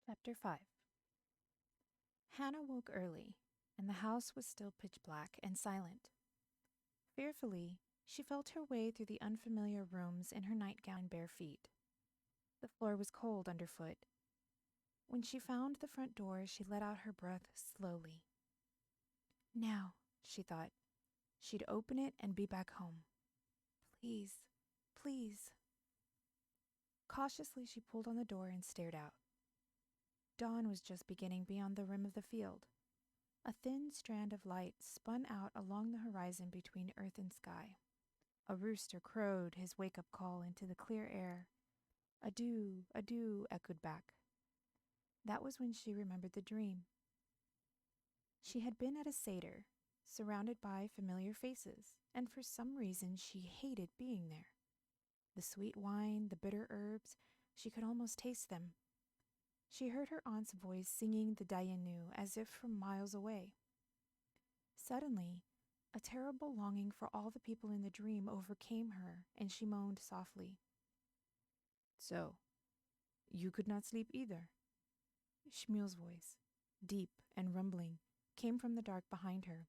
Chapter 5. Hannah woke early, and the house was still pitch black and silent. Fearfully, she felt her way through the unfamiliar rooms in her nightgown and bare feet. The floor was cold underfoot. When she found the front door, she let out her breath slowly. Now, she thought, she'd open it and be back home. Please, please. Cautiously, she pulled on the door and stared out. Dawn was just beginning beyond the rim of the field. A thin strand of light spun out along the horizon between earth and sky. A rooster crowed his wake-up call into the clear air. Adieu, adieu, echoed back. That was when she remembered the dream. She had been at a seder, surrounded by familiar faces, and for some reason she hated being there. The sweet wine, the bitter herbs, she could almost taste them. She heard her aunt's voice singing the Dayenu as if from miles away. Suddenly, a terrible longing for all the people in the dream overcame her, and she moaned softly. So, you could not sleep either? Shmuel's voice, deep and rumbling, came from the dark behind her.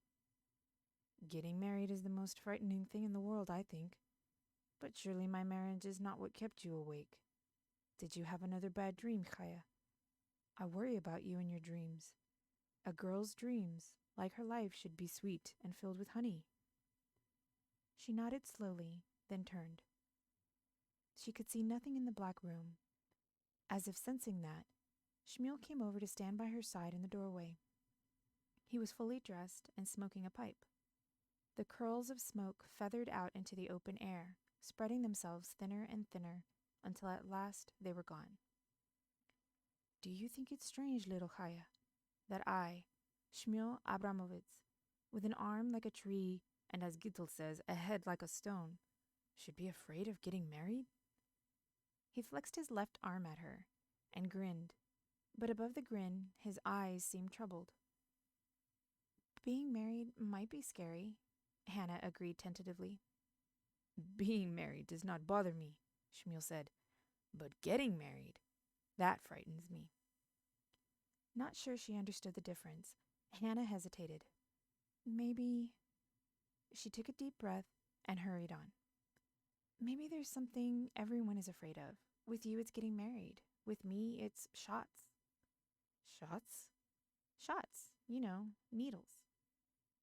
Getting married is the most frightening thing in the world, I think. But surely my marriage is not what kept you awake. Did you have another bad dream, Chaya? I worry about you and your dreams. A girl's dreams, like her life, should be sweet and filled with honey. She nodded slowly, then turned. She could see nothing in the black room. As if sensing that, Shmuel came over to stand by her side in the doorway. He was fully dressed and smoking a pipe. The curls of smoke feathered out into the open air, spreading themselves thinner and thinner until at last they were gone. Do you think it's strange, little Chaya, that I, Shmuel Abramovitz, with an arm like a tree and, as Gittel says, a head like a stone, should be afraid of getting married? He flexed his left arm at her and grinned, but above the grin, his eyes seemed troubled. Being married might be scary, Hannah agreed tentatively. Being married does not bother me, Shmuel said, but getting married, that frightens me. Not sure she understood the difference, Hannah hesitated. Maybe... She took a deep breath and hurried on. Maybe there's something everyone is afraid of. With you, it's getting married. With me, it's shots. Shots? Shots, needles.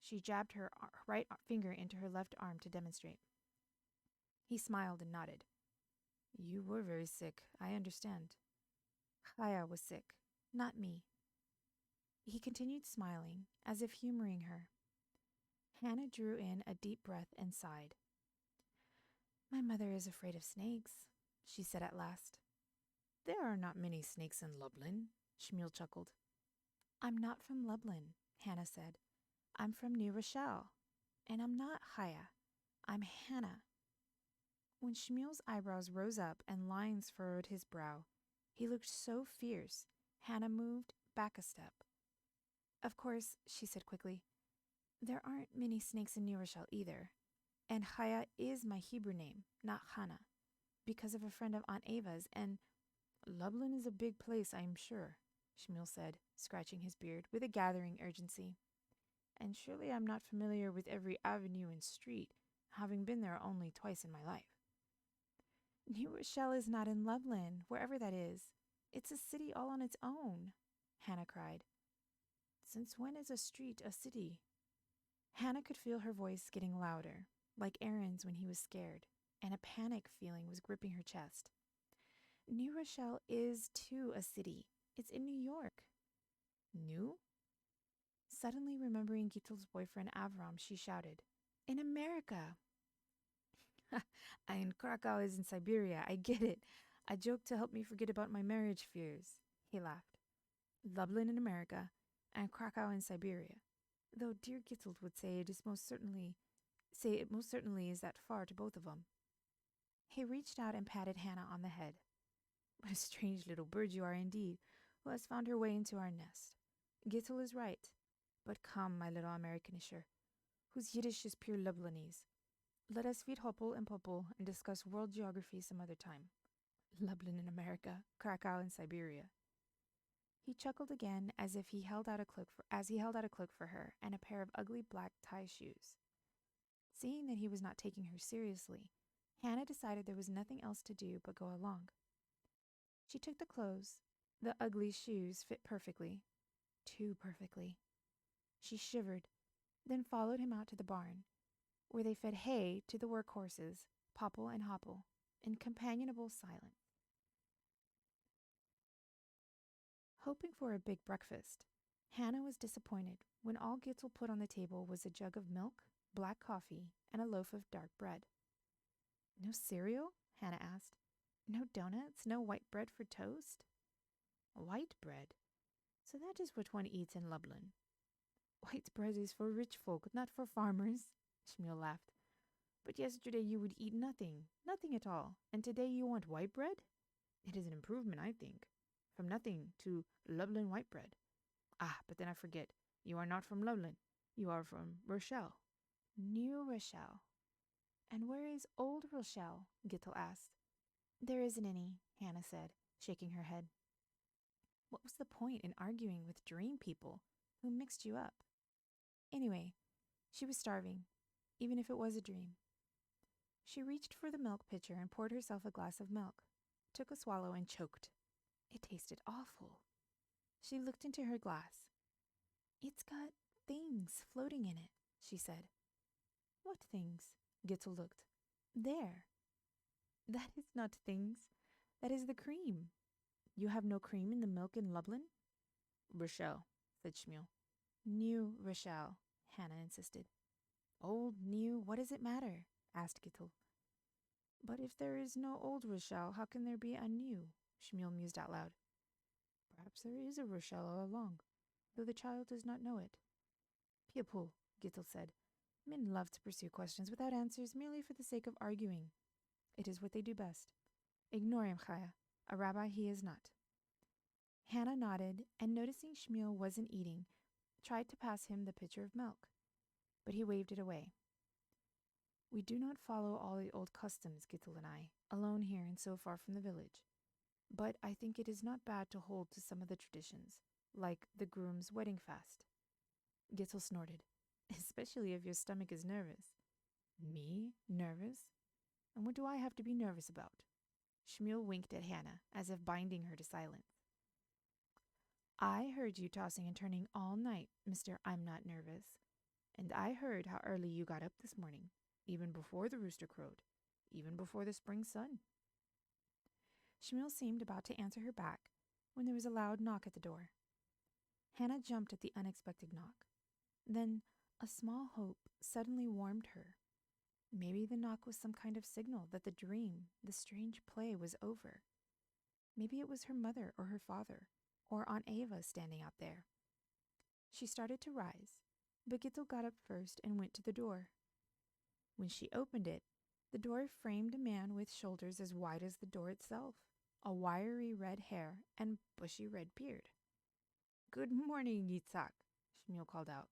She jabbed her right finger into her left arm to demonstrate. He smiled and nodded. You were very sick, I understand. Chaya was sick, not me. He continued smiling, as if humoring her. Hannah drew in a deep breath and sighed. My mother is afraid of snakes, she said at last. There are not many snakes in Lublin, Shmuel chuckled. I'm not from Lublin, Hannah said. I'm from New Rochelle, and I'm not Chaya. I'm Hannah. When Shmuel's eyebrows rose up and lines furrowed his brow, he looked so fierce, Hannah moved back a step. Of course, she said quickly, there aren't many snakes in New Rochelle either, and Chaya is my Hebrew name, not Hannah, because of a friend of Aunt Ava's, and Lublin is a big place, I'm sure, Shmuel said, scratching his beard with a gathering urgency. And surely I'm not familiar with every avenue and street, having been there only twice in my life. New Rochelle is not in Lublin, wherever that is. It's a city all on its own, Hannah cried. Since when is a street a city? Hannah could feel her voice getting louder, like Aaron's when he was scared, and a panic feeling was gripping her chest. New Rochelle is, too, a city. It's in New York. New? Suddenly remembering Gitel's boyfriend Avram, she shouted, In America! And Krakow is in Siberia, I get it. A joke to help me forget about my marriage fears, he laughed. Lublin in America, and Krakow in Siberia. Though dear Gittelt would say it most certainly is that far to both of them. He reached out and patted Hannah on the head. What a strange little bird you are indeed, who has found her way into our nest. Gittel is right. But come, my little Amerikanischer, whose Yiddish is pure Lublinese. Let us feed Hoppel and Poppel and discuss world geography some other time. Lublin in America, Krakow in Siberia. He chuckled again as he held out a cloak for her and a pair of ugly black tie shoes. Seeing that he was not taking her seriously, Hannah decided there was nothing else to do but go along. She took the clothes. The ugly shoes fit perfectly. Too perfectly. She shivered, then followed him out to the barn, where they fed hay to the work horses, Popple and Hopple, in companionable silence. Hoping for a big breakfast, Hannah was disappointed when all Gittel put on the table was a jug of milk, black coffee, and a loaf of dark bread. No cereal? Hannah asked. No donuts? No white bread for toast? White bread? So that is what one eats in Lublin. White bread is for rich folk, not for farmers, Shmuel laughed. But yesterday you would eat nothing at all, and today you want white bread? It is an improvement, I think. From nothing to Lublin white bread. Ah, but then I forget. You are not from Lublin. You are from Rochelle. New Rochelle. And where is Old Rochelle? Gittel asked. There isn't any, Hannah said, shaking her head. What was the point in arguing with dream people who mixed you up? Anyway, she was starving, even if it was a dream. She reached for the milk pitcher and poured herself a glass of milk, took a swallow and choked. It tasted awful. She looked into her glass. It's got things floating in it, she said. What things? Gittel looked. There. That is not things. That is the cream. You have no cream in the milk in Lublin? Rochelle, said Shmuel. New Rochelle, Hannah insisted. Old, new, what does it matter? Asked Gittel. But if there is no old Rochelle, how can there be a new? Shmuel mused out loud. Perhaps there is a Rochelle all along, though the child does not know it. Piapul, Gittel said. Men love to pursue questions without answers merely for the sake of arguing. It is what they do best. Ignore him, Chaya. A rabbi he is not. Hannah nodded, and noticing Shmuel wasn't eating, tried to pass him the pitcher of milk, but he waved it away. We do not follow all the old customs, Gittel and I, alone here and so far from the village. But I think it is not bad to hold to some of the traditions, like the groom's wedding fast. Gittel snorted. Especially if your stomach is nervous. Me? Nervous? And what do I have to be nervous about? Shmuel winked at Hannah, as if binding her to silence. I heard you tossing and turning all night, Mr. I'm not nervous. And I heard how early you got up this morning, even before the rooster crowed, even before the spring sun. Shmuel seemed about to answer her back when there was a loud knock at the door. Hannah jumped at the unexpected knock. Then a small hope suddenly warmed her. Maybe the knock was some kind of signal that the dream, the strange play, was over. Maybe it was her mother or her father, or Aunt Ava standing out there. She started to rise, but Gittel got up first and went to the door. When she opened it, the door framed a man with shoulders as wide as the door itself, a wiry red hair, and bushy red beard. Good morning, Yitzhak, Shmuel called out.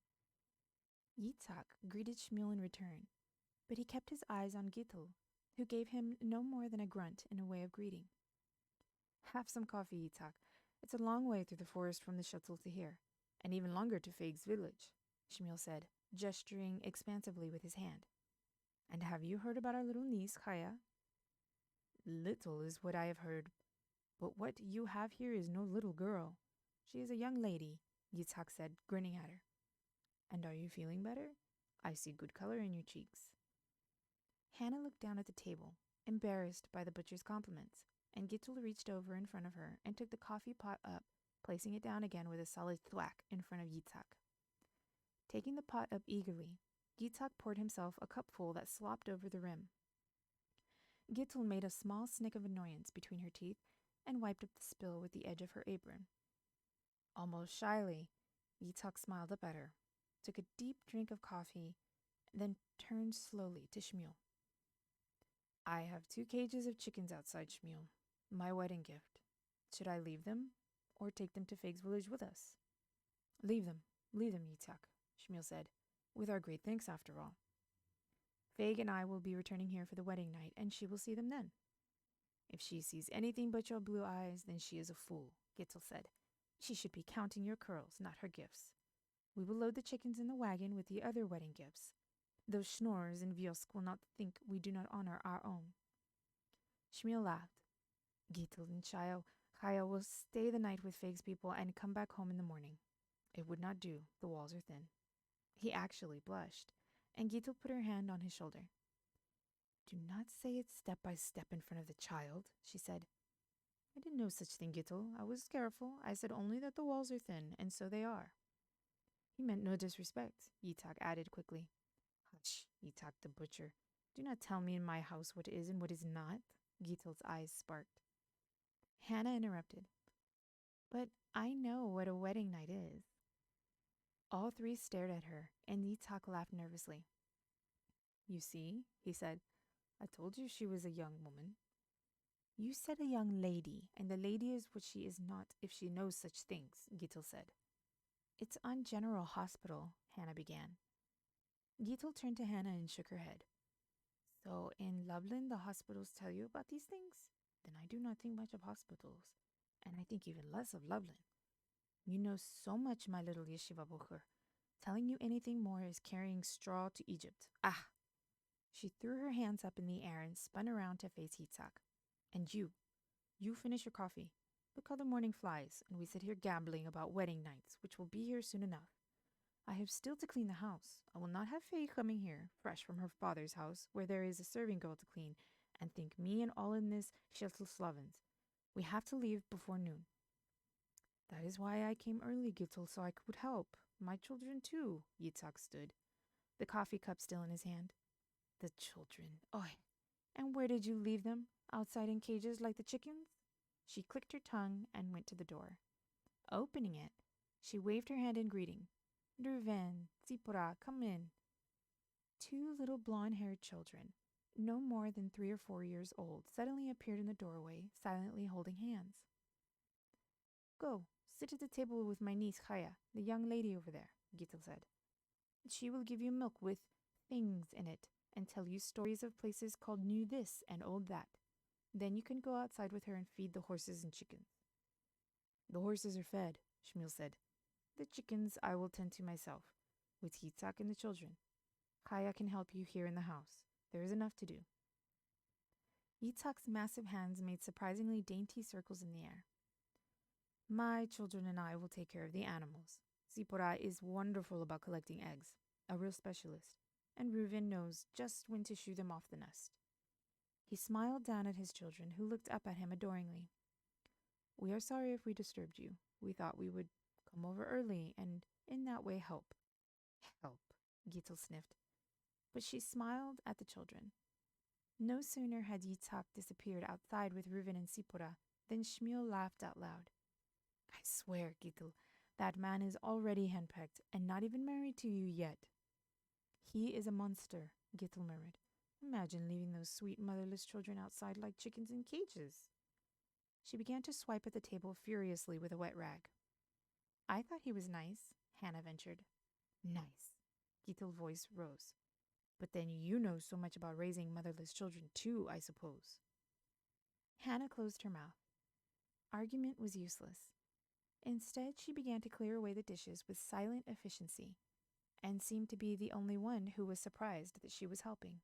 Yitzhak greeted Shmuel in return, but he kept his eyes on Gittel, who gave him no more than a grunt in a way of greeting. Have some coffee, Yitzhak. It's a long way through the forest from the shuttle to here, and even longer to Feig's village, Shmuel said, gesturing expansively with his hand. And have you heard about our little niece, Chaya? Little is what I have heard, but what you have here is no little girl. She is a young lady, Yitzhak said, grinning at her. And are you feeling better? I see good color in your cheeks. Hannah looked down at the table, embarrassed by the butcher's compliments, and Gittel reached over in front of her and took the coffee pot up, placing it down again with a solid thwack in front of Yitzhak. Taking the pot up eagerly, Yitzhak poured himself a cupful that slopped over the rim. Gittel made a small snick of annoyance between her teeth and wiped up the spill with the edge of her apron. Almost shyly, Yitzhak smiled up at her, took a deep drink of coffee, then turned slowly to Shmuel. I have 2 cages of chickens outside, Shmuel, my wedding gift. Should I leave them or take them to Feig's village with us? Leave them, Yitzhak, Shmuel said, with our great thanks after all. Feig and I will be returning here for the wedding night, and she will see them then. If she sees anything but your blue eyes, then she is a fool, Gittel said, She should be counting your curls, not her gifts. We will load the chickens in the wagon with the other wedding gifts. Those schnorrers in Viosk will not think we do not honor our own. Shmuel laughed. Gittel and Chaya will stay the night with Faig's people and come back home in the morning. It would not do. The walls are thin. He actually blushed, and Gittel put her hand on his shoulder. Do not say it step by step in front of the child, she said. I did no such thing, Gittel. I was careful. I said only that the walls are thin, and so they are. He meant no disrespect, Yitzhak added quickly. Hush, Yitzhak the butcher. Do not tell me in my house what is and what is not. Gittel's eyes sparked. Hannah interrupted. But I know what a wedding night is. All three stared at her, and Yitzhak laughed nervously. You see, he said, I told you she was a young woman. You said a young lady, and the lady is what she is not if she knows such things, Gittel said. It's on General Hospital, Hannah began. Gittel turned to Hannah and shook her head. So in Lublin the hospitals tell you about these things? Then I do not think much of hospitals, and I think even less of Lublin. You know so much, my little yeshiva bocher. Telling you anything more is carrying straw to Egypt. Ah! She threw her hands up in the air and spun around to face Yitzhak. And you finish your coffee. Look how the morning flies, and we sit here gambling about wedding nights, which will be here soon enough. I have still to clean the house. I will not have Faye coming here, fresh from her father's house, where there is a serving girl to clean, and think me and all in this Slavens. We have to leave before noon. That is why I came early, Gittel, so I could help. My children, too, Yitzhak stood, the coffee cup still in his hand. The children, oi! And where did you leave them? Outside in cages like the chickens? She clicked her tongue and went to the door. Opening it, she waved her hand in greeting. Reuven, Zipporah, come in. Two little blonde-haired children, no more than 3 or 4 years old, suddenly appeared in the doorway, silently holding hands. Go, sit at the table with my niece Chaya, the young lady over there, Gittel said. She will give you milk with things in it and tell you stories of places called New This and Old That. Then you can go outside with her and feed the horses and chickens. The horses are fed, Shmuel said. The chickens I will tend to myself, with Yitzhak and the children. Chaya can help you here in the house. There is enough to do. Yitzhak's massive hands made surprisingly dainty circles in the air. My children and I will take care of the animals. Zipporah is wonderful about collecting eggs, a real specialist, and Reuven knows just when to shoo them off the nest. He smiled down at his children, who looked up at him adoringly. We are sorry if we disturbed you. We thought we would come over early and in that way help. Help, Gittel sniffed. But she smiled at the children. No sooner had Yitzhak disappeared outside with Reuven and Zipporah than Shmuel laughed out loud. I swear, Gittel, that man is already henpecked and not even married to you yet. He is a monster, Gittel murmured. Imagine leaving those sweet motherless children outside like chickens in cages. She began to swipe at the table furiously with a wet rag. I thought he was nice, Hannah ventured. Nice. Gittel's voice rose. But then you know so much about raising motherless children too, I suppose. Hannah closed her mouth. Argument was useless. Instead, she began to clear away the dishes with silent efficiency, and seemed to be the only one who was surprised that she was helping.